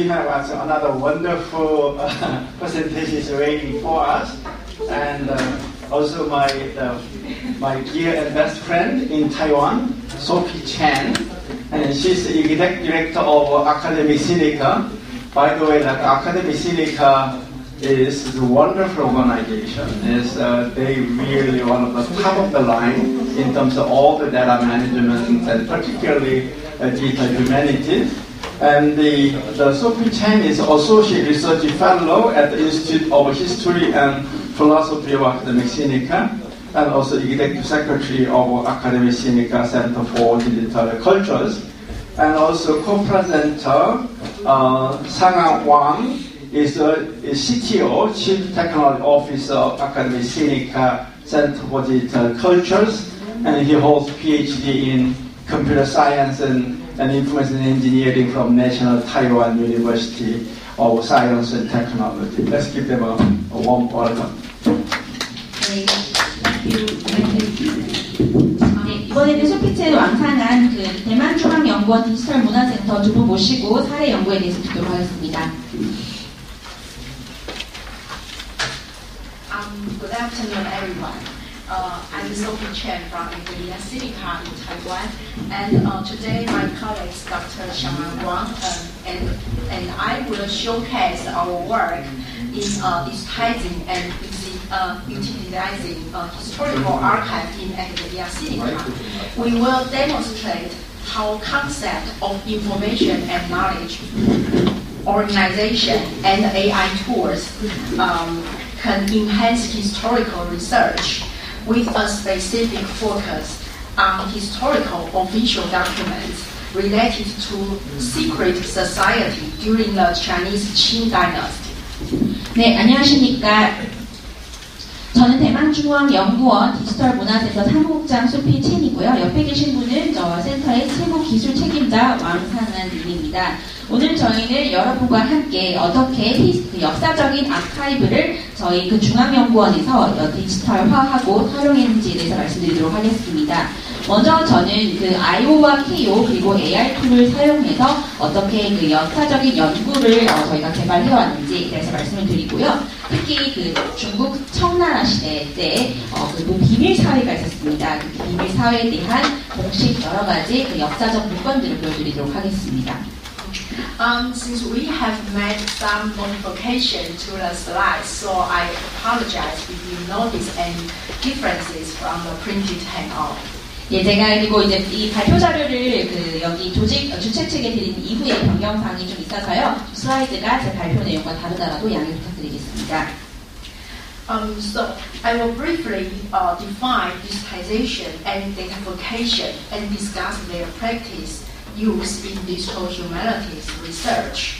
have another wonderful presentation waiting for us, and also my dear and best friend in Taiwan, Sophie Chen, and she's the executive director of Academy Sinica. By the way, that Academy Sinica is a wonderful organization. They really one of the top of the line in terms of all the data management and particularly digital humanities. And the Sophie Chen is Associate Research Fellow at the Institute of History and Philosophy of Academic Sinica, and also Executive Secretary of Academic Sinica Center for Digital Cultures. And also co-presenter Sang-An Wang is CTO, Chief Technology Officer of Academic Sinica Center for Digital Cultures, and he holds PhD in Computer Science and Information Engineering from National Taiwan University of Science and Technology. Let's give them a warm welcome. 이번에는 소피첸 왕상한 그 대만중앙연구원 디지털 문화센터 두 분 모시고 사례 연구에 대해서 듣도록 하겠습니다. Good afternoon, everyone. I'm Sophie Chen from Academia Sinica in Taiwan, and today my colleagues Dr. Sang-An Wang and I will showcase our work in digitizing and utilizing historical archive in Academia Sinica. We will demonstrate how concept of information and knowledge organization and AI tools can enhance historical research with a specific focus on historical official documents related to secret society during the Chinese Qing dynasty. 네, 안녕하십니까. 저는 대만중앙연구원 디지털 문화센터 사무국장 소피 첸이고요. 옆에 계신 분은 저 센터의 최고 기술 책임자 왕상한 님입니다. 오늘 저희는 여러분과 함께 어떻게 역사적인 아카이브를 저희 그 중앙연구원에서 디지털화하고 활용했는지에 대해서 말씀드리도록 하겠습니다. 먼저 저는 그 IO와 KO 그리고 AR 툴을 사용해서 어떻게 그 역사적인 연구를 저희가 개발해왔는지 대해서 말씀을 드리고요. 특히 그 중국 청나라 시대 때 그 비밀 사회가 있었습니다. 그 비밀 사회에 대한 공식 여러 가지 그 역사적 물건들을 보여드리도록 하겠습니다. Since we have made some modification to the slides, so I apologize if you notice any differences from the printed handout. 예, 제가 그리고 이제 이 발표 자료를 그 여기 주최 측에 드린 이후에 변경사항이 좀 있어서요. 슬라이드가 제 발표 내용과 다르더라도 양해 부탁드리겠습니다. So I will briefly define digitization and datafication and discuss their practice use in digital humanities research.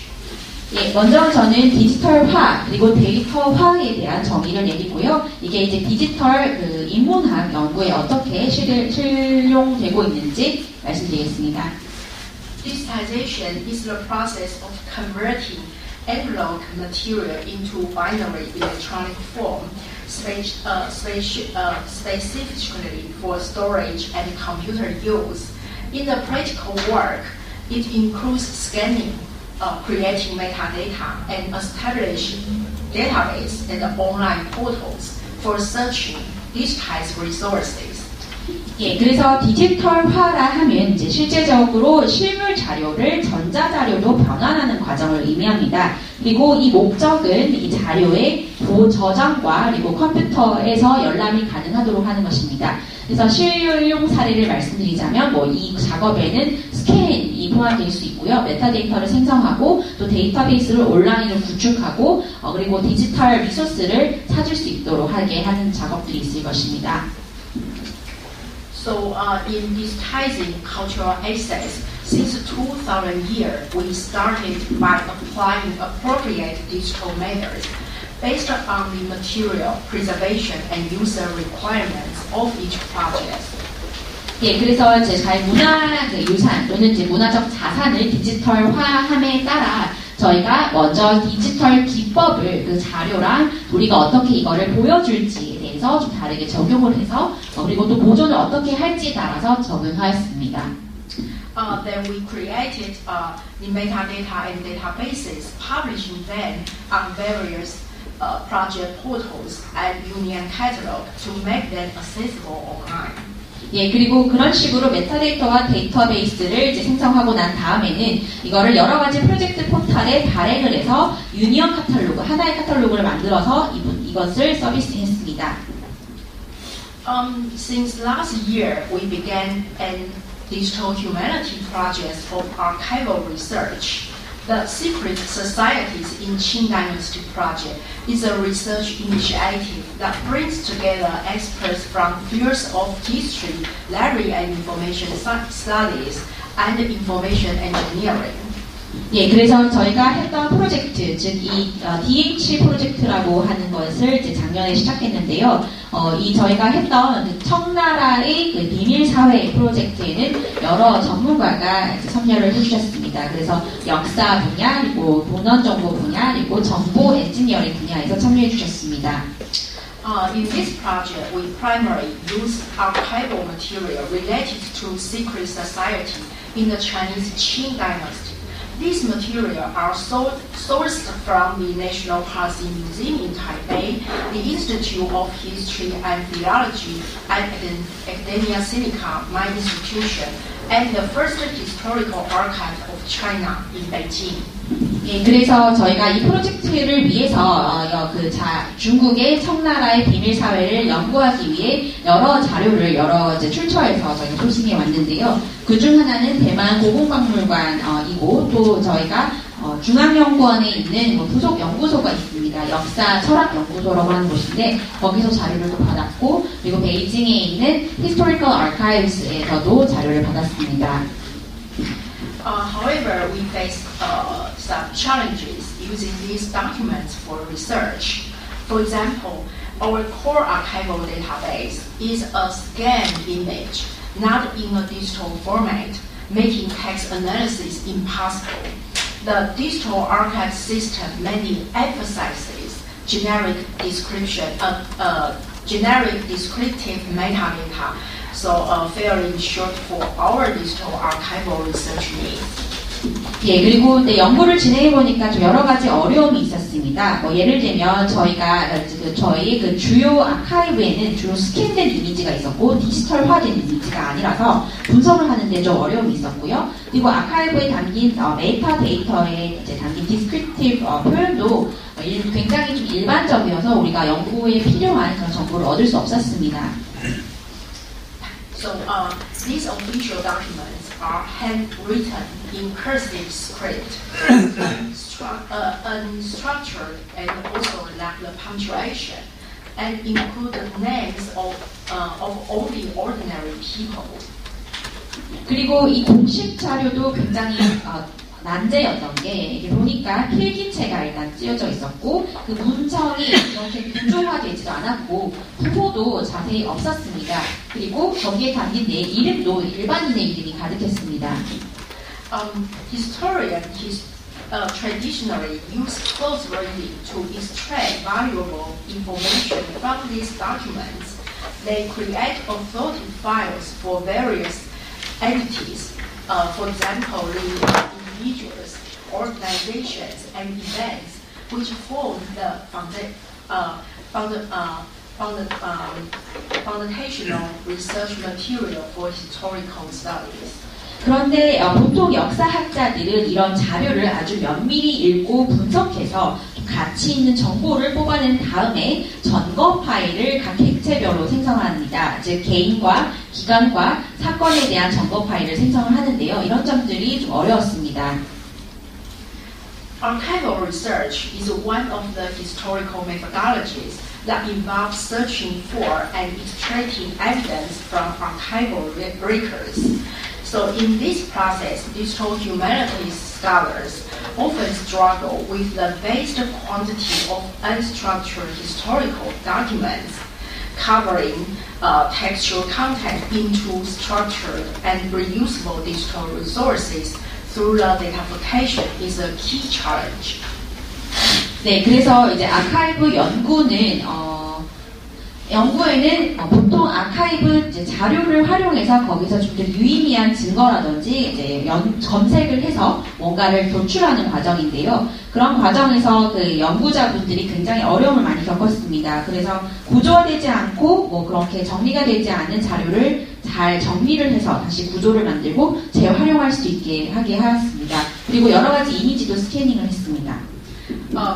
예, 먼저 저는 디지털화 그리고 데이터화에 대한 정의를 내리고요. 이게 이제 디지털 그 인문학 연구에 어떻게 실용되고 있는지 말씀드리겠습니다. Digitization is the process of converting analog material into binary electronic form, specifically for storage and computer use. In the practical work, it includes scanning, creating metadata, and establishing database and online portals for searching digitized resources. 예, 그래서 디지털화라 하면 이제 실제적으로 실물 자료를 전자 자료로 변환하는 과정을 의미합니다. 그리고 이 목적은 이 자료의 저장과 그리고 컴퓨터에서 열람이 가능하도록 하는 것입니다. 그래서 실용 사례를 말씀드리자면 이 작업에는 스캔이 포함될 수 있고요. 메타데이터를 생성하고 또 데이터베이스를 온라인으로 구축하고 그리고 디지털 리소스를 찾을 수 있도록 하게 하는 작업들이 있을 것입니다. So in digitizing cultural assets, since 2000 year, we started by applying appropriate digital methods based on the material preservation and user requirements of each project. 예, 그래서 이제 문화 유산 또는 이제 문화적 자산을 디지털화함에 따라 저희가 먼저 디지털 기법을 그 자료랑 우리가 어떻게 이거를 보여줄지에 대해서 좀 다르게 적용을 해서 그리고 또 보존을 어떻게 할지에 따라서 적용하였습니다. then we created the metadata and databases, publishing them on various project portals and union catalog to make them accessible online. 예, 그리고 그런 식으로 메타데이터와 데이터베이스를 이제 생성하고 난 다음에는 이거를 여러 가지 프로젝트 포털에 발행을 해서 유니언 카탈로그, 하나의 카탈로그를 만들어서 이것을 서비스했습니다. Since last year, we began an digital humanity project of archival research. The Secret Societies in Qing Dynasty Project is a research initiative that brings together experts from fields of history, library and information studies, and information engineering. 예, 그래서 저희가 했던 프로젝트, 즉 이 DH 프로젝트라고 하는 것을 이제 작년에 시작했는데요. 이 저희가 했던 그 청나라의 그 비밀 사회 프로젝트에는 여러 전문가가 이제 참여를 해주셨습니다. 그래서 역사 분야, 그리고 본원 정보 분야, 그리고 정보 엔지니어링 분야에서 참여해 주셨습니다. In this project, we primarily use archival material related to secret society in the Chinese Qing Dynasty. These materials are sourced from the National Parsi Museum in Taipei, the Institute of History and Theology at Academia Sinica, my institution, and the first historical archive of China in Beijing. 예, 그래서 저희가 이 프로젝트를 위해서 중국의 청나라의 비밀 사회를 연구하기 위해 여러 자료를 이제 출처에서 저희가 소싱해 왔는데요. 그중 하나는 대만 고궁박물관이고 또 저희가 중앙연구원에 있는 부속 연구소가 있습니다. 역사 철학 연구소라고 하는 곳인데 거기서 자료를 또 받았고 그리고 베이징에 있는 Historical Archives에서도 자료를 받았습니다. However, we face some challenges using these documents for research. For example, our core archival database is a scanned image, not in a digital format, making text analysis impossible. The digital archive system mainly emphasizes generic description, generic descriptive metadata, so fairly short for our digital archival research needs. 예, 그리고 연구를 진행해 보니까 좀 여러 가지 어려움이 있었습니다. 예를 들면 저희 그 주요 아카이브에는 주로 스캔된 이미지가 있었고 디지털화된 이미지가 아니라서 분석을 하는데 좀 어려움이 있었고요. 그리고 아카이브에 담긴 메타데이터에 담긴 디스크립티브 표현도 굉장히 좀 일반적이어서 우리가 연구에 필요한 그런 정보를 얻을 수 없었습니다. So these official documents are handwritten in cursive script, unstructured, and also lack the punctuation, and include the names of all the ordinary people. 그리고 이 공식 자료도 굉장히 난제였던 게 이게 보니까 필기체가 일단 찌어져 있었고 그 문청이 이렇게 구조화되지도 않았고 부호도 자세히 없었습니다. 그리고 거기에 담긴 내 이름도 일반인의 이름이 가득했습니다. Historians traditionally use close reading to extract valuable information from these documents. They create authoritative files for various entities. For example, the individuals, organizations, and events which form the foundational research material for historical studies. 그런데 보통 역사학자들은 이런 자료를 아주 면밀히 읽고 분석해서 가치 있는 정보를 뽑아낸 다음에 전거 파일을 각 객체별로 생성합니다. 즉 개인과 기관과 사건에 대한 전거 파일을 생성을 하는데요. 이런 점들이 좀 어려웠습니다. Archival research is one of the historical methodologies that involves searching for and extracting evidence from archival records. So in this process, digital humanities scholars often struggle with the vast quantity of unstructured historical documents, covering textual content into structured and reusable digital resources through the datafication is a key challenge. 네, 그래서 이제 아카이브 연구는 연구에는 보통 아카이브 이제 자료를 활용해서 거기서 좀 더 유의미한 증거라든지 이제 검색을 해서 뭔가를 도출하는 과정인데요. 그런 과정에서 그 연구자분들이 굉장히 어려움을 많이 겪었습니다. 그래서 구조화되지 않고 뭐 그렇게 정리가 되지 않은 자료를 잘 정리를 해서 다시 구조를 만들고 재활용할 수 있게 하게 하였습니다. 그리고 여러 가지 이미지도 스캐닝을 했습니다.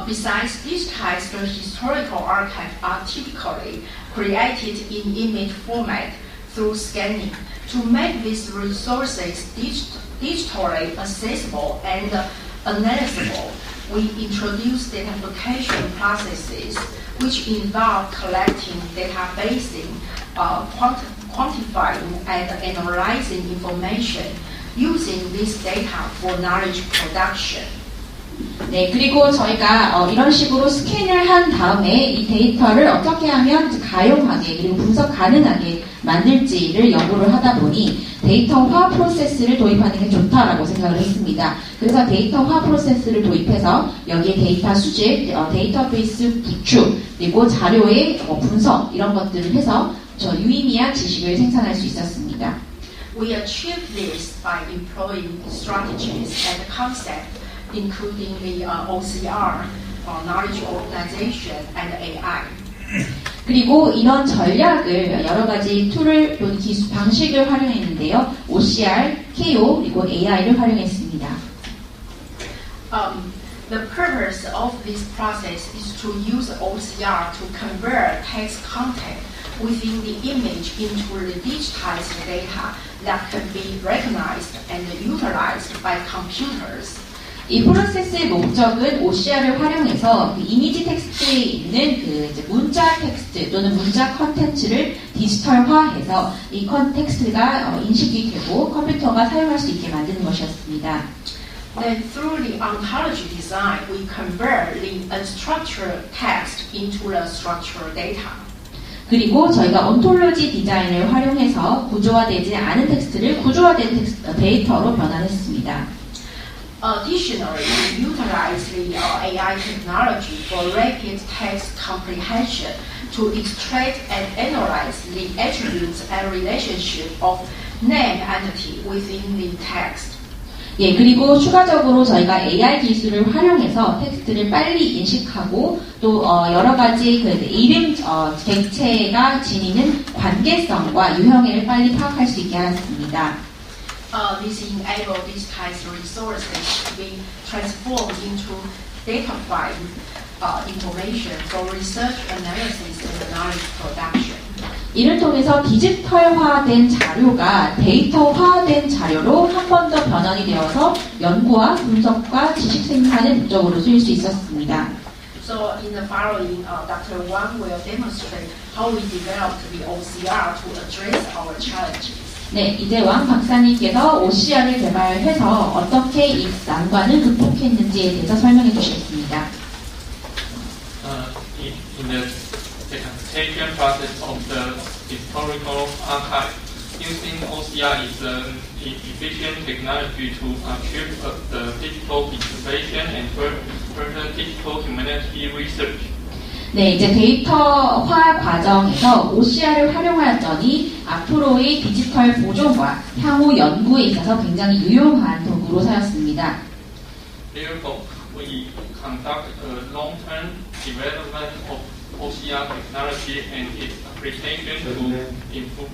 Besides, digitized historical archives are typically created in image format through scanning. To make these resources digitally accessible and analyzable, we introduce datafication processes which involve collecting, databasing, quantifying, and analyzing information using this data for knowledge production. 네, 그리고 저희가 이런 식으로 스캔을 한 다음에 이 데이터를 어떻게 하면 가용하게 그리고 분석 가능하게 만들지를 연구를 하다 보니 데이터화 프로세스를 도입하는 게 좋다라고 생각을 했습니다. 그래서 데이터화 프로세스를 도입해서 여기에 데이터 수집, 데이터베이스 구축, 그리고 자료의 분석 이런 것들을 해서 저 유의미한 지식을 생산할 수 있었습니다. We achieve this by employing strategies and concepts including the OCR, Knowledge Organization, and AI. 그리고 이런 전략을 여러 가지 툴을 또 기술 방식을 활용했는데요. OCR, KO 그리고 AI를 활용했습니다. The purpose of this process is to use OCR to convert text content within the image into the digitized data that can be recognized and utilized by computers. 이 프로세스의 목적은 OCR을 활용해서 그 이미지 텍스트에 있는 그 이제 문자 텍스트 또는 문자 컨텐츠를 디지털화해서 이 컨텍스트가 인식이 되고 컴퓨터가 사용할 수 있게 만드는 것이었습니다. Then through the ontology design, we convert the unstructured text into the structured data. 그리고 저희가 온톨로지 디자인을 활용해서 구조화되지 않은 텍스트를 구조화된 데이터로 변환했습니다. Additionally, we utilize the AI technology for rapid text comprehension to extract and analyze the attributes and relationship of name entity within the text. 예, 그리고 추가적으로 저희가 AI 기술을 활용해서 텍스트를 빨리 인식하고 또 여러 가지 그 이름 객체가 지니는 관계성과 유형을 빨리 파악할 수 있게 하였습니다. This enables digitized resources to be transformed into data-fied information for research analysis and knowledge production. 이를 통해서 디지털화된 자료가 데이터화된 자료로 한 번 더 변환이 되어서 연구와 분석과 지식 생산의 목적으로 쓰일 수 있었습니다. So in the following, Dr. Wang will demonstrate how we developed the OCR to address our challenges. 네, 이제 왕 박사님께서 OCR을 개발해서 어떻게 이 난관을 극복했는지에 대해서 설명해 주시겠습니다. In the segmentation process of the historical archive, using OCR is an efficient technology to achieve the digital preservation and further digital humanity research. 네, 이제 데이터화 과정에서 OCR을 활용하였더니 앞으로의 디지털 보존과 향후 연구에 있어서 굉장히 유용한 도구로 사였습니다. Therefore, we conduct a long-term development of OCR technology and its application to improve.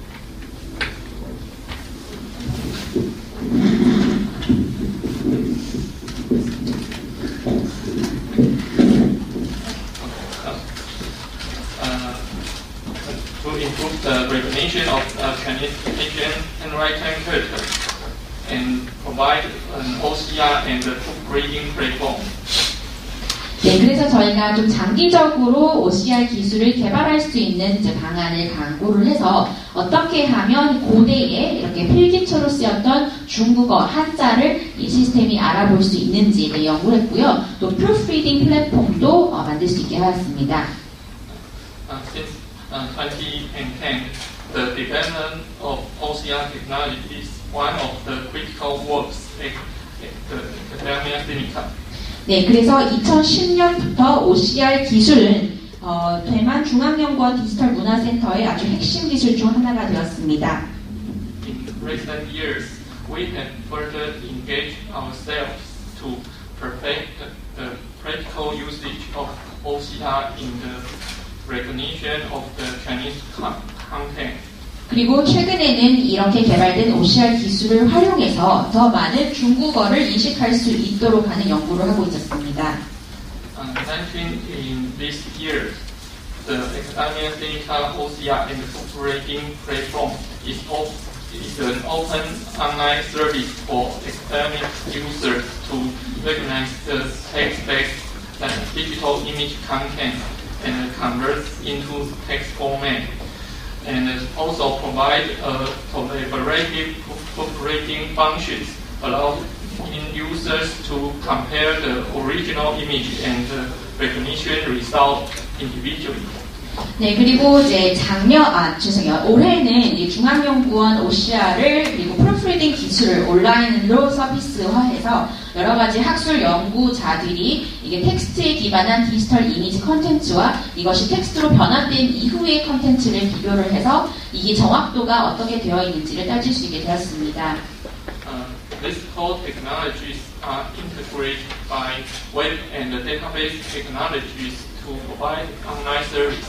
To improve the recognition of Chinese Asian handwriting characters and provide an OCR and a proofreading platform. 네, 그래서 저희가 좀 장기적으로 OCR 기술을 개발할 수 있는 이제 방안을 강구를 해서 어떻게 하면 고대에 이렇게 필기체로 쓰였던 중국어 한자를 이 시스템이 알아볼 수 있는지 연구를 했고요. 또 proofreading 플랫폼도 만들 수 있게 하였습니다. Since 2010, the development of OCR technology is one of the critical works at the Academia Sinica. 네, 그래서 2010년부터 OCR 기술은 대만중앙연구원 디지털 문화센터의 아주 핵심 기술 중 하나가 되었습니다. In recent years, we have further engaged ourselves to perfect the practical usage of OCR in the recognition of the Chinese content. 그리고 최근에는 이렇게 개발된 OCR 기술을 활용해서 더 많은 중국어를 인식할 수 있도록 하는 연구를 하고 있었습니다. Mentioned in this year, the Academia Sinica OCR and Operating Platform is an open online service for academic users to recognize the text-based digital image content and convert into text format, and also provide collaborative operating functions, allowing users to compare the original image and the recognition result individually. 네, 그리고 이제 올해는 이 중앙연구원 OCR을 그리고 프로프리딩 기술을 온라인으로 서비스화해서 여러 가지 학술 연구자들이 이게 텍스트에 기반한 디지털 이미지 컨텐츠와 이것이 텍스트로 변환된 이후의 컨텐츠를 비교를 해서 이게 정확도가 어떻게 되어 있는지를 따질 수 있게 되었습니다. These core technologies are integrated by web and database technologies to provide online service.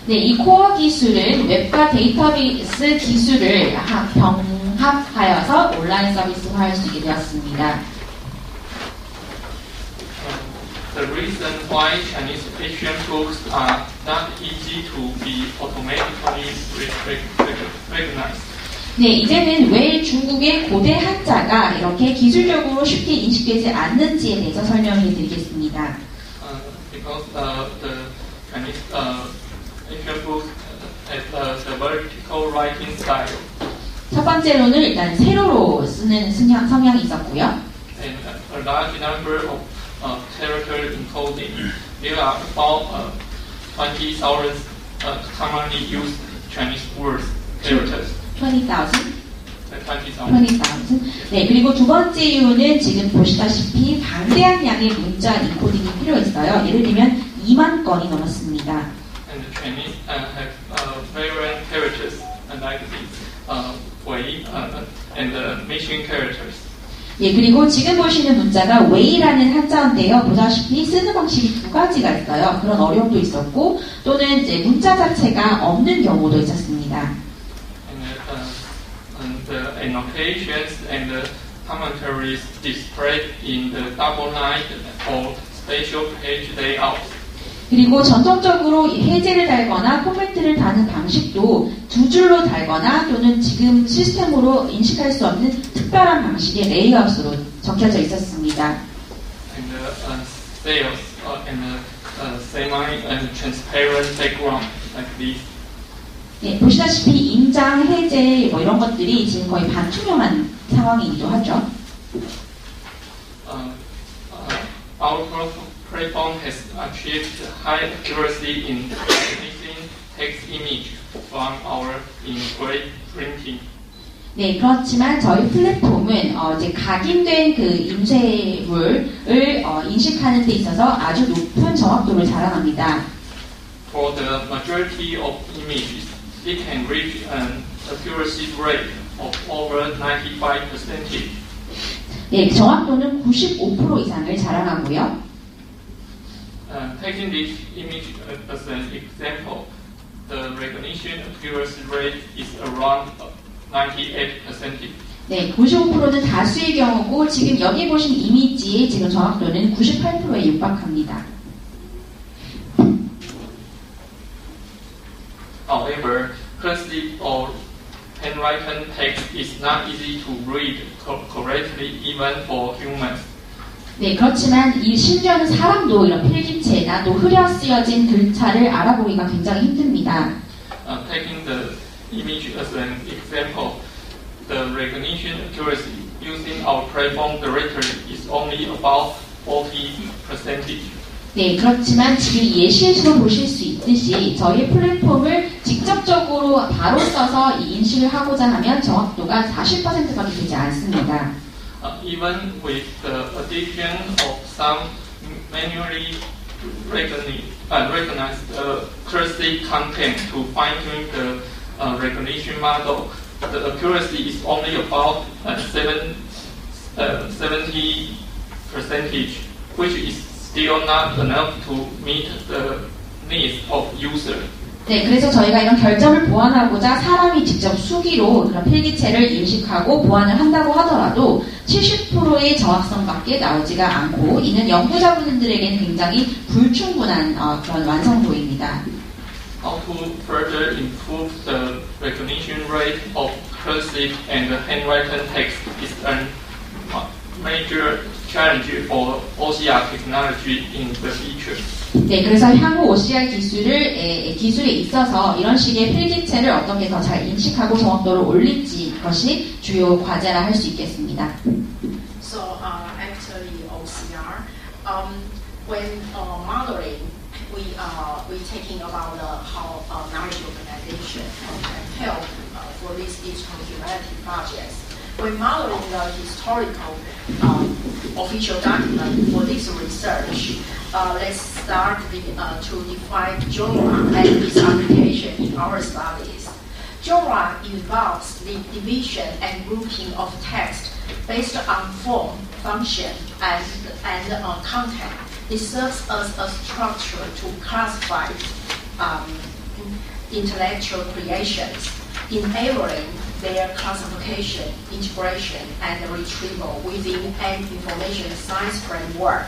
네, 이 코어 기술은 웹과 데이터베이스 기술을 병합하여서 온라인 서비스화할 수 있게 되었습니다. The reason why Chinese Asian books are not easy to be automatically recognized. 네, 이제는 왜 중국의 고대 한자가 이렇게 기술적으로 쉽게 인식되지 않는지에 대해서 설명해 드리겠습니다. Because the Chinese Asian books has the vertical writing style. 첫 번째로는 일단 세로로 쓰는 성향이 있었고요. And a large number of character encoding. There are about 20,000 commonly used Chinese words, characters. 20,000. 20,000. 네, 그리고 두 번째 이유는 지금 보시다시피 방대한 양의 문자 인코딩이 필요했어요. 예를 들면 2만 건이 넘었습니다. And the Chinese have variant characters like the Wei and the machine characters. 예, 그리고 지금 보시는 문자가 웨이라는 한자인데요. 보다시피 쓰는 방식이 두 가지가 있어요. 그런 어려움도 있었고, 또는 이제 문자 자체가 없는 경우도 있었습니다. And the annotations and the commentaries displayed in the double line or spatial page layout. 그리고 전통적으로 해제를 달거나 코멘트를 다는 방식도 두 줄로 달거나 또는 지금 시스템으로 인식할 수 없는 특별한 방식의 레이아웃으로 적혀져 있었습니다. And sales and semi and transparent background like this. 예, 보시다시피 인장, 해제 뭐 이런 것들이 지금 거의 반투명한 상황이기도 하죠. Our platform has achieved high accuracy in recognizing text image from our engraved printing. 네, 그렇지만 저희 플랫폼은 이제 각인된 그 인쇄물을 인식하는 데 있어서 아주 높은 정확도를 자랑합니다. For the majority of images, it can reach an accuracy rate of over 95%. 네, 정확도는 95% 이상을 자랑하고요. Taking this image as an example, the recognition accuracy rate is around 98%. 네, 95%는 다수의 경우고 지금 여기 보신 이미지의 지금 정확도는 98%에 육박합니다. However, cursive or handwritten text is not easy to read correctly even for humans. 네, 그렇지만 이 심지어는 사람도 이런 필기체나 또 흐려 쓰여진 글자를 알아보기가 굉장히 힘듭니다. Taking the image as an example, the recognition accuracy using our platform directory is only about 40%. 네, 그렇지만 지금 예시에서 보실 수 있듯이 저희 플랫폼을 직접적으로 바로 써서 이 인식을 하고자 하면 정확도가 40%밖에 되지 않습니다. Even with the addition of some manually recognize the classic content to fine-tune the recognition model. The accuracy is only about 70%, which is still not enough to meet the needs of user. 네, 그래서 저희가 이런 결점을 보완하고자 사람이 직접 수기로 그런 필기체를 인식하고 보완을 한다고 하더라도 70%의 정확성밖에 나오지가 않고 이는 연구자분들에게는 굉장히 불충분한 그런 완성도입니다. How to further improve the recognition rate of cursive and handwritten text is a major challenge for OCR technology in the future. 네, 그래서 향후 OCR 기술에 있어서 이런 식의 필기체를 어떻게 더 잘 인식하고 정확도를 올릴지 것이 주요 과제라 할 수 있겠습니다. So actually OCR, when modeling, we taking about how knowledge organization can help for these digital humanity projects. When modeling the historical official document for this research, let's start to define genre and its application in our studies. Genre involves the division and grouping of text based on form, function, and content. It serves as a structure to classify intellectual creations, enabling their classification, integration, and retrieval within an information science framework.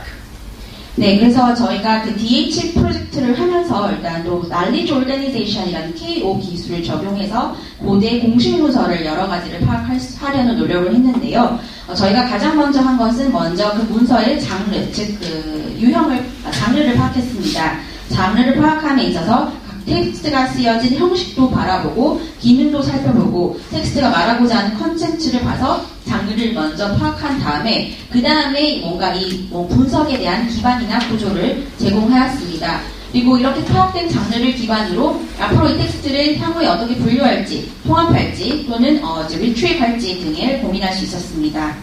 네, 그래서 저희가 그 DH 프로젝트를 하면서 일단 또 Knowledge Organization이라는 KO 기술을 적용해서 고대 공식 문서를 여러 가지를 파악하려는 노력을 했는데요. 저희가 가장 먼저 한 것은 먼저 그 문서의 장르, 즉 그 장르를 파악했습니다. 장르를 파악함에 있어서 텍스트가 쓰여진 형식도 바라보고 기능도 살펴보고 텍스트가 말하고자 하는 컨텐츠를 봐서 장르를 먼저 파악한 다음에 그 다음에 뭔가 이 분석에 대한 기반이나 구조를 제공하였습니다. 그리고 이렇게 파악된 장르를 기반으로 앞으로 이 텍스트를 향후에 어떻게 분류할지, 통합할지 또는 리트리브할지 등을 고민할 수 있었습니다.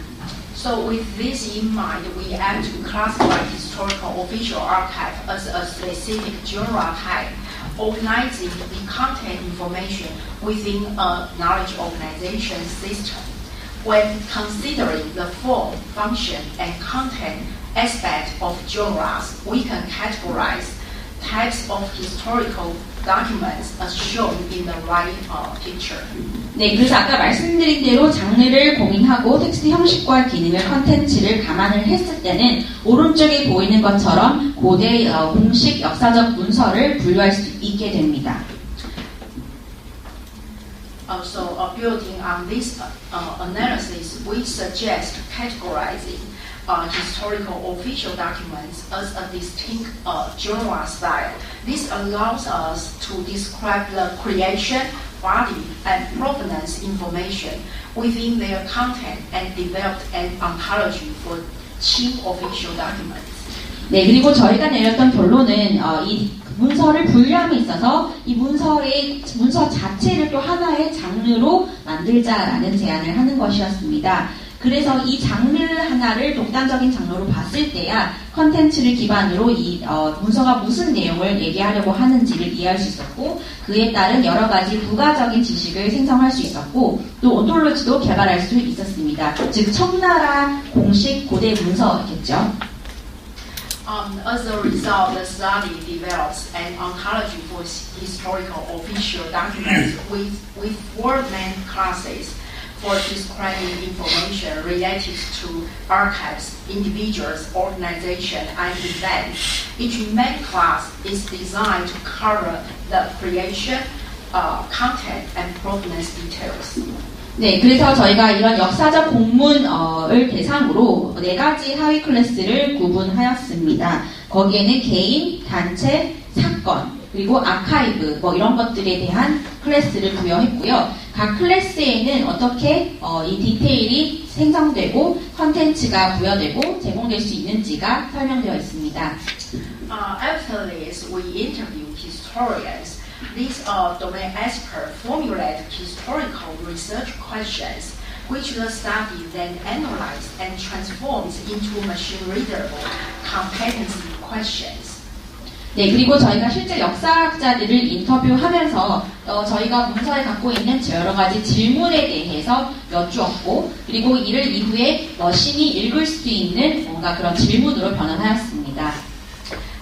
So with this in mind, we aim to classify historical official archive as a specific genre type, organizing the content information within a knowledge organization system. When considering the form, function, and content aspect of genres, we can categorize types of historical documents as shown in the right picture. 네, 그래서 아까 말씀드린 대로 장르를 고민하고 텍스트 형식과 기능을 컨텐츠를 감안을 했을 때는 오른쪽에 보이는 것처럼 고대 공식 역사적 문서를 분류할 수 있게 됩니다. So building on this analysis, we suggest categorizing historical official documents as a distinct genre style. This allows us to describe the creation, body, and provenance information within their content and develop an ontology for Qing official documents. 네, 그리고 저희가 내렸던 결론은 이 문서를 분류함에 있어서 이 문서 자체를 또 하나의 장르로 만들자라는 제안을 하는 것이었습니다. 그래서 이 장르 하나를 독단적인 장르로 봤을 때야 컨텐츠를 기반으로 이 문서가 무슨 내용을 얘기하려고 하는지를 이해할 수 있었고 그에 따른 여러 가지 부가적인 지식을 생성할 수 있었고 또 온톨로지도 개발할 수 있었습니다. 즉 청나라 공식 고대 문서겠죠. As a result, the study develops an ontology for historical official documents with four main classes for describing information related to archives, individuals, organizations, and events. Each main class is designed to cover the creation, content, and provenance details. 네, 그래서 저희가 이런 역사적 공문을 대상으로 4가지 하위 클래스를 구분하였습니다. 거기에는 개인, 단체, 사건, 그리고 아카이브 이런 것들에 대한 클래스를 부여했고요. 각 클래스에는 어떻게 이 디테일이 생성되고 컨텐츠가 부여되고 제공될 수 있는지가 설명되어 있습니다. After this, we interviewed historians. These domain experts formulate historical research questions, which the study then analyzes and transforms into machine-readable competency questions. 네, 그리고 저희가 실제 역사학자들을 인터뷰하면서 저희가 문서에 갖고 있는 여러 가지 질문에 대해서 여쭈었고, 그리고 이를 이후에 머신이 읽을 수 있는 뭔가 그런 질문으로 변환하였습니다.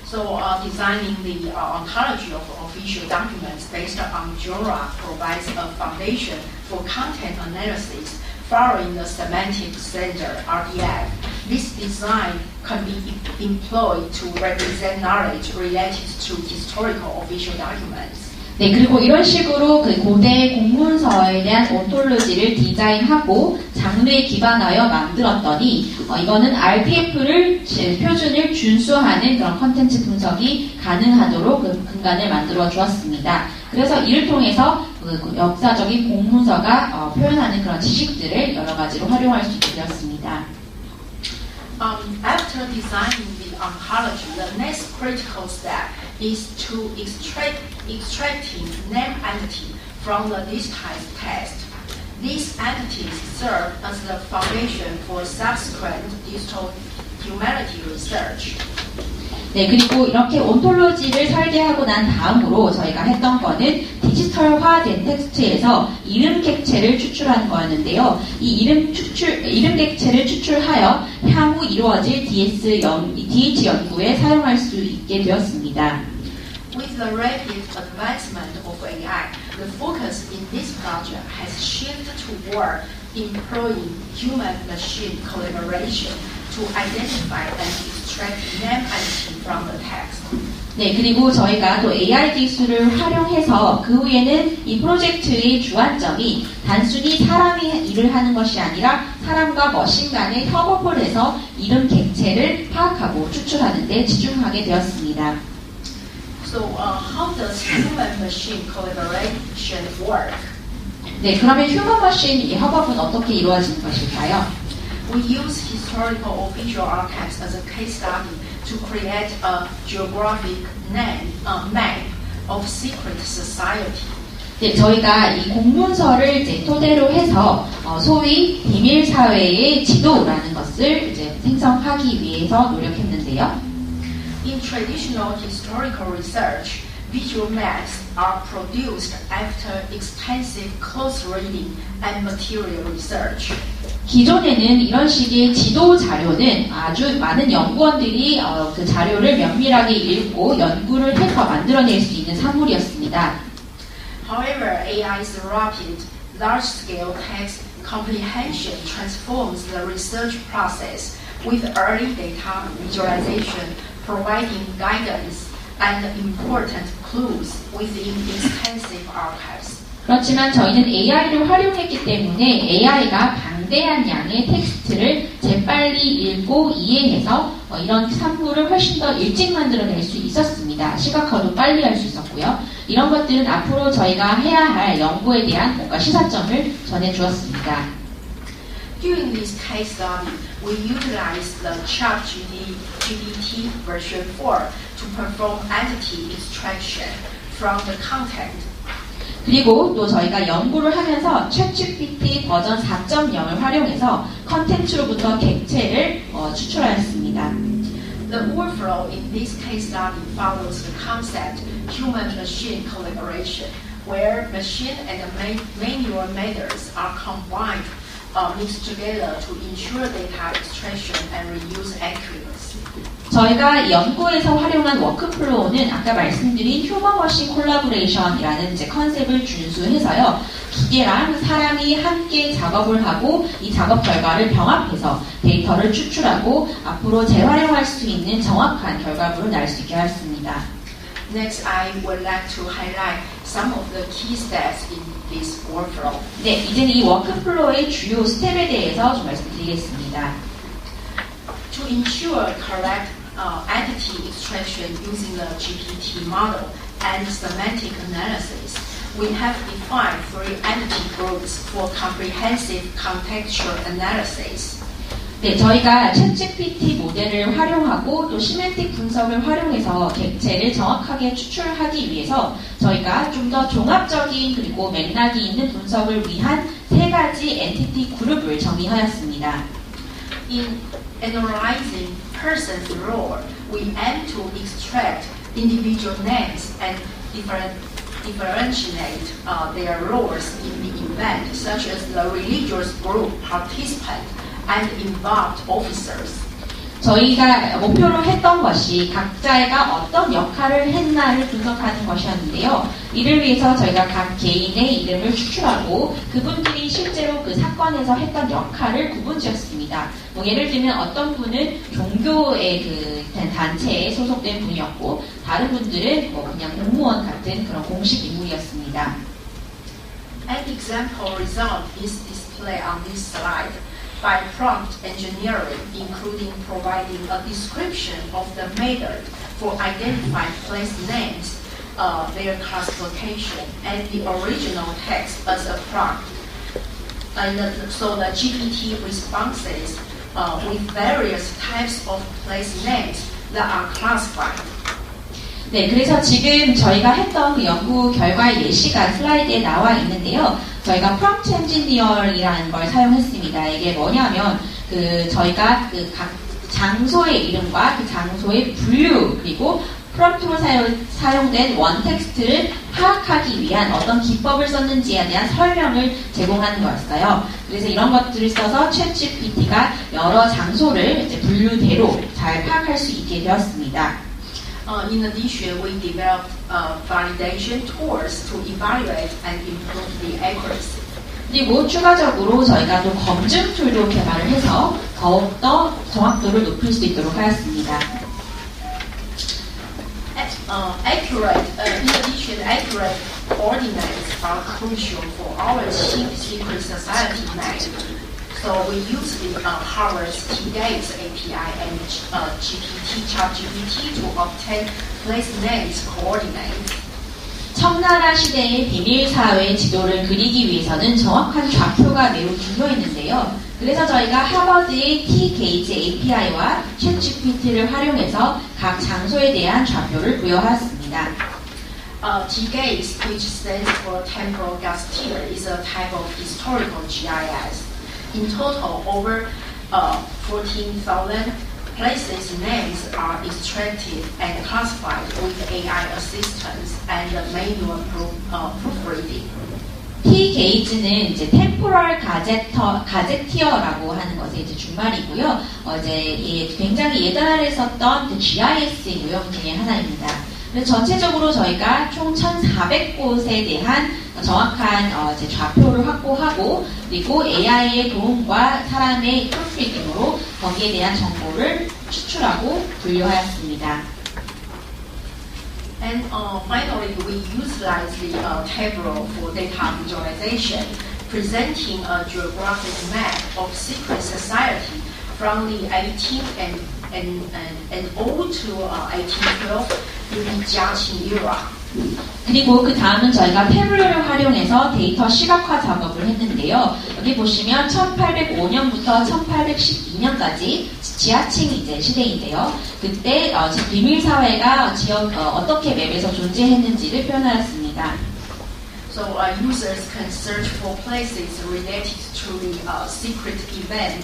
So designing the ontology of official documents based on JORA provides a foundation for content analysis following the semantic standard RDF. This design can be employed to represent knowledge related to historical official documents. 네, 그리고 이런 식으로 그 고대 공문서에 대한 온톨로지를 디자인하고 장르에 기반하여 만들었더니 이거는 RDF를 표준을 준수하는 그런 컨텐츠 분석이 가능하도록 그 근간을 만들어 주었습니다. 그래서 이를 통해서 그 역사적인 공문서가 표현하는 그런 지식들을 여러 가지로 활용할 수 있게 되었습니다. After designing the ontology, the next critical step is to extracting name entity from the digitized text. These entities serve as the foundation for subsequent digital humanity research. 네, 그리고 이렇게 온톨로지를 설계하고 난 다음으로 저희가 했던 거는 디지털화된 텍스트에서 이름 객체를 추출하는 거였는데요. 이 이름 객체를 추출하여 향후 이루어질 DH 연구에 사용할 수 있게 되었습니다. With the rapid advancement of AI, the focus in this project has shifted toward employing human-machine collaboration to identify and extract name entity from the text. 네, 그리고 저희가 또 AI 기술을 활용해서 그 후에는 이 프로젝트의 주안점이 단순히 사람이 일을 하는 것이 아니라 사람과 머신 간의 협업을 해서 이름 객체를 파악하고 추출하는 데 집중하게 되었습니다. So, how does human-machine collaboration work? 네, 그러면 휴먼 머신 협업은 어떻게 이루어지는 것일까요? We use historical official archives as a case study to create a geographic map of secret society. 네, 저희가 이 공문서를 이제 토대로 해서 소위 비밀 사회의 지도라는 것을 이제 생성하기 위해서 노력했는데요. In traditional historical research, visual maps are produced after extensive close reading and material research. 기존에는 이런 식의 지도 자료는 아주 많은 연구원들이 그 자료를 면밀하게 읽고 연구를 해서 만들어낼 수 있는 산물이었습니다. However, AI's rapid, large-scale text comprehension transforms the research process with early data visualization, providing guidance and important clues within extensive archives. 그렇지만 저희는 AI를 활용했기 때문에 AI가 방대한 양의 텍스트를 재빨리 읽고 이해해서 이런 산물을 훨씬 더 일찍 만들어낼 수 있었습니다. 시각화도 빨리 할 수 있었고요. 이런 것들은 앞으로 저희가 해야 할 연구에 대한 뭔가 시사점을 전해주었습니다. During this case study, we utilized the ChatGPT version 4 to perform entity extraction from the content. 그리고 또 저희가 연구를 하면서 챗GPT 버전 4.0을 활용해서 컨텐츠로부터 객체를 추출하였습니다. The workflow in this case study follows the concept human-machine collaboration, where machine and manual methods are combined, mixed together to ensure data extraction and reuse accuracy. 저희가 연구에서 활용한 워크플로우는 아까 말씀드린 휴먼머신 콜라보레이션이라는 이제 컨셉을 준수해서요. 기계랑 사람이 함께 작업을 하고 이 작업 결과를 병합해서 데이터를 추출하고 앞으로 재활용할 수 있는 정확한 결과물을 낼 수 있게 하였습니다. Next, I would like to highlight some of the key steps in this workflow. 네, 이제는 이 워크플로우의 주요 스텝에 대해서 좀 말씀드리겠습니다. To ensure correct entity extraction using the GPT model and semantic analysis, we have defined 3 entity groups for comprehensive contextual analysis. 네, 저희가 챗GPT 모델을 활용하고 또 시멘틱 분석을 활용해서 객체를 정확하게 추출하기 위해서 저희가 좀 더 종합적인 그리고 맥락이 있는 분석을 위한 3가지 엔티티 그룹을 정의하였습니다. In analyzing person's role, we aim to extract individual names and differentiate their roles in the event, such as the religious group participant and involved officers. 저희가 목표로 했던 것이 각자가 어떤 역할을 했나를 분석하는 것이었는데요. 이를 위해서 저희가 각 개인의 이름을 추출하고 그분들이 실제로 그 사건에서 했던 역할을 구분지었습니다. 예를 들면 어떤 분은 종교의 그 단체에 소속된 분이었고 다른 분들은 그냥 공무원 같은 그런 공식 인물이었습니다. An example result is displayed on this slide. By prompt engineering, including providing a description of the method for identifying place names, their classification, and the original text as a prompt. So the GPT responses with various types of place names that are classified. 네, 그래서 지금 저희가 했던 그 연구 결과의 예시가 슬라이드에 나와 있는데요. 저희가 프롬프트 엔지니어이라는 걸 사용했습니다. 이게 뭐냐면 저희가 그 각 장소의 이름과 그 장소의 분류 그리고 프롬프트로 사용된 원 텍스트를 파악하기 위한 어떤 기법을 썼는지에 대한 설명을 제공하는 거였어요. 그래서 이런 것들을 써서 챗GPT가 여러 장소를 이제 분류대로 잘 파악할 수 있게 되었습니다. In addition, we developed validation tools to evaluate and improve the accuracy. 그리고 추가적으로 저희가 또 검증 툴도 개발을 해서 더욱더 정확도를 높일 수 있도록 하였습니다. In addition, accurate coordinates are crucial for our secret society map. So we use the Harvard's T-Gates API and ChatGPT to obtain place names coordinates. 청나라 시대의 비밀사회 지도를 그리기 위해서는 정확한 좌표가 매우 중요했는데요. 그래서 저희가 하버드의 T-Gates API와 챗GPT를 활용해서 각 장소에 대한 좌표를 부여하였습니다. T-Gates, which stands for Temporal Gazetteer, is a type of historical GIS. In total, over 14,000 places names are extracted and classified with AI assistance and manual proofreading. T-Gate는 이제 Temporal Gazetteer라고 하는 것의 이제 준말이고요. 이제 굉장히 예전에 썼던 그 GIS 유형 중에 하나입니다. 전체적으로 저희가 총 1,400곳에 대한 정확한 이제 좌표를 확보하고 그리고 AI의 도움과 사람의 프로필링으로 거기에 대한 정보를 추출하고 분류하였습니다. And finally, we utilize the Tableau for data visualization, presenting a geographic map of secret society from the 18th and all to 1812 in the Jiaqing era. 그리고 그 다음은 저희가 태블로를 활용해서 데이터 시각화 작업을 했는데요. 여기 보시면 1805년부터 1812년까지 지하칭 이제 시대인데요. 그때 비밀사회가 어떻게 맵에서 존재했는지를 표현하였습니다. So users can search for places related to the secret event,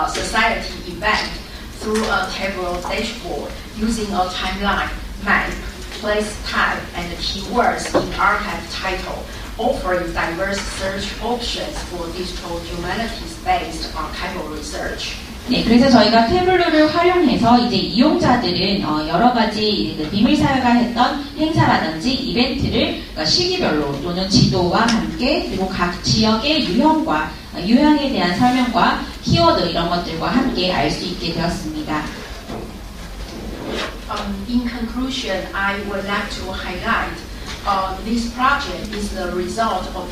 society event through a Tableau dashboard using a timeline, map, place type, and keywords in archive title, offering diverse search options for digital humanities based archival research. 네, 그래서 저희가 태블로를 활용해서 이제 이용자들은 여러 가지 그 비밀사회가 했던 행사라든지 이벤트를 시기별로 또는 지도와 함께 그리고 각 지역의 유형에 대한 설명과 키워드 이런 것들과 함께 알 수 있게 되었습니다. In conclusion, I would like to highlight this project is the result of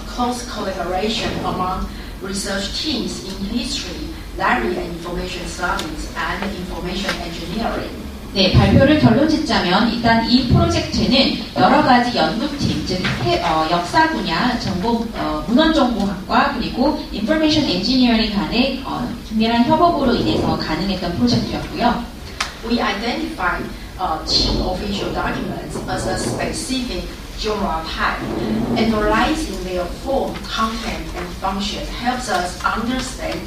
close collaboration among research teams in history, library and information studies, and information engineering. 네, 발표를 결론 짓자면 일단 이 프로젝트는 여러 가지 연구팀, 즉 역사 분야, 문헌정보학과 그리고 인포메이션 엔지니어링 간의 긴밀한 협업으로 인해서 가능했던 프로젝트였고요. We identified key official documents as a specific genre type. Analyzing their form, content, and function helps us understand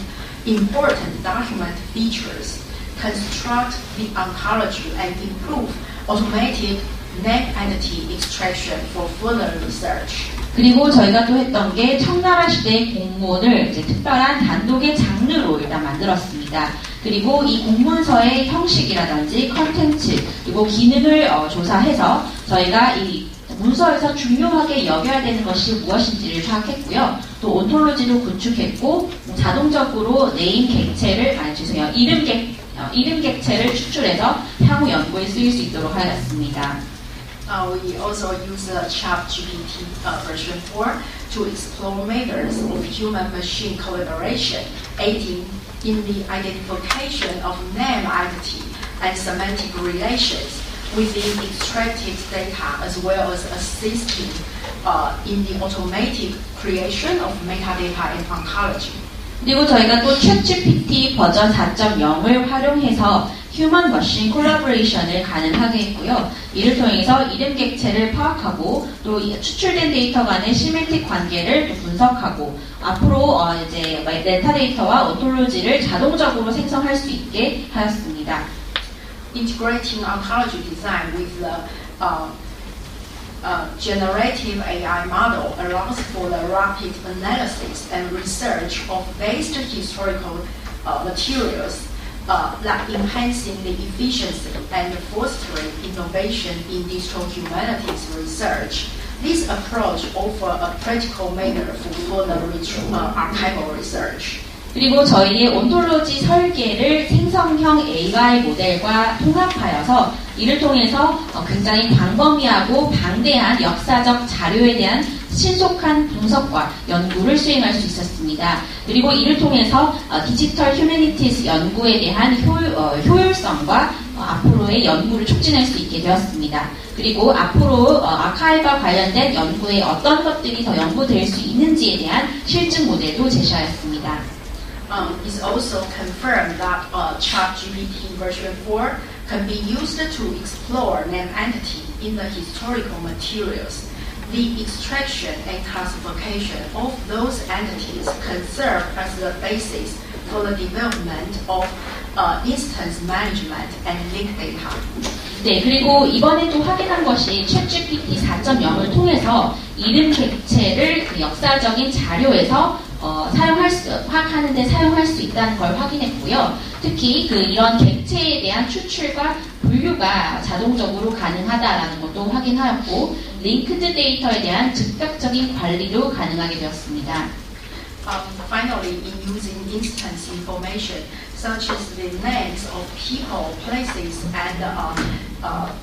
important document features, construct the ontology, and improve automatic name entity extraction for further research. 그리고 저희가 또 했던 게 청나라 시대의 공문을 이제 특별한 단독의 장르로 일단 만들었습니다. 그리고 이 공문서의 형식이라든지 컨텐츠 그리고 기능을 조사해서 저희가 이 문서에서 중요하게 여겨야 되는 것이 무엇인지를 파악했고요. 또 온톨로지도 구축했고 자동적으로 이름 객체를 추출해서 향후 연구에 쓰일 수 있도록 하였습니다. We also use ChatGPT version 4 to explore methods of human-machine collaboration, aiding in the identification of name entity and semantic relations within extracted data, as well as assisting in the automatic creation of metadata in oncology. 그리고 저희가 또 챗GPT 버전 4.0을 활용해서 휴먼 머신 콜라보레이션을 가능하게 했고요. 이를 통해서 이름 객체를 파악하고 또 추출된 데이터 간의 시멘틱 관계를 또 분석하고 앞으로 이제 메타데이터와 온톨로지를 자동적으로 생성할 수 있게 하였습니다. Integrating oncology design with the generative AI model allows for the rapid analysis and research of vast historical materials, like enhancing the efficiency and fostering innovation in digital humanities research. This approach offers a practical manner for further archival research. 그리고 저희의 온톨로지 설계를 생성형 AI 모델과 통합하여서 이를 통해서 굉장히 광범위하고 방대한 역사적 자료에 대한 신속한 분석과 연구를 수행할 수 있었습니다. 그리고 이를 통해서 디지털 휴머니티스 연구에 대한 효율성과 앞으로의 연구를 촉진할 수 있게 되었습니다. 그리고 앞으로 아카이브와 관련된 연구에 어떤 것들이 더 연구될 수 있는지에 대한 실증 모델도 제시하였습니다. It's also confirmed that ChatGPT version 4 can be used to explore name entity in the historical materials. The extraction and classification of those entities can serve as the basis for the development of instance management and link data. 네, 그리고 이번에 또 확인한 것이 챗GPT 4.0을 통해서 이름 객체를 그 역사적인 자료에서 파악하는데 사용할 수 있다는 걸 확인했고요. 특히 이런 객체에 대한 추출과 분류가 자동적으로 가능하다라는 것도 확인하였고, 링크드 데이터에 대한 즉각적인 관리도 가능하게 되었습니다. Finally, in using instance information, such as the names of people, places, and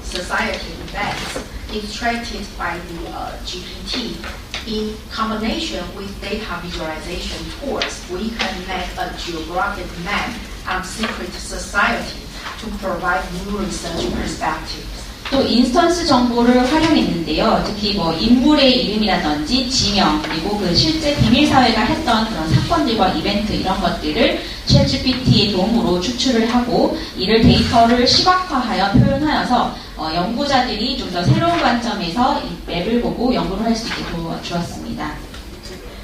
society events extracted by the GPT, in combination with data visualization tools, we can make a geographic map on secret society to provide new research perspectives. 또 인스턴스 정보를 활용했는데요. 특히 인물의 이름이라든지 지명 그리고 실제 비밀 사회가 했던 그런 사건들과 이벤트 이런 것들을 챗GPT의 도움으로 추출을 하고 이를 데이터를 시각화하여 표현하여서 연구자들이 좀 더 새로운 관점에서 이 맵을 보고 연구를 할 수 있게 도와주었습니다.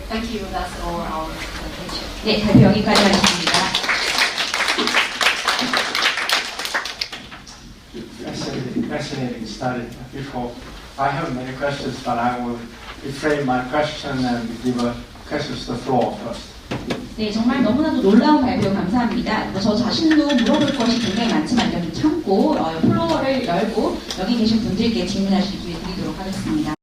Thank you. That's all our presentation. 네, 발표 여기까지 하겠습니다. Fascinating study. Before, I have many questions, but I will reframe my question and give questions to the floor first. 네, 정말 너무나도 놀라운 발표 감사합니다. 저 자신도 물어볼 것이 굉장히 많지만 좀 참고 플로어를 열고 여기 계신 분들께 질문할 수 있게 드리도록 하겠습니다.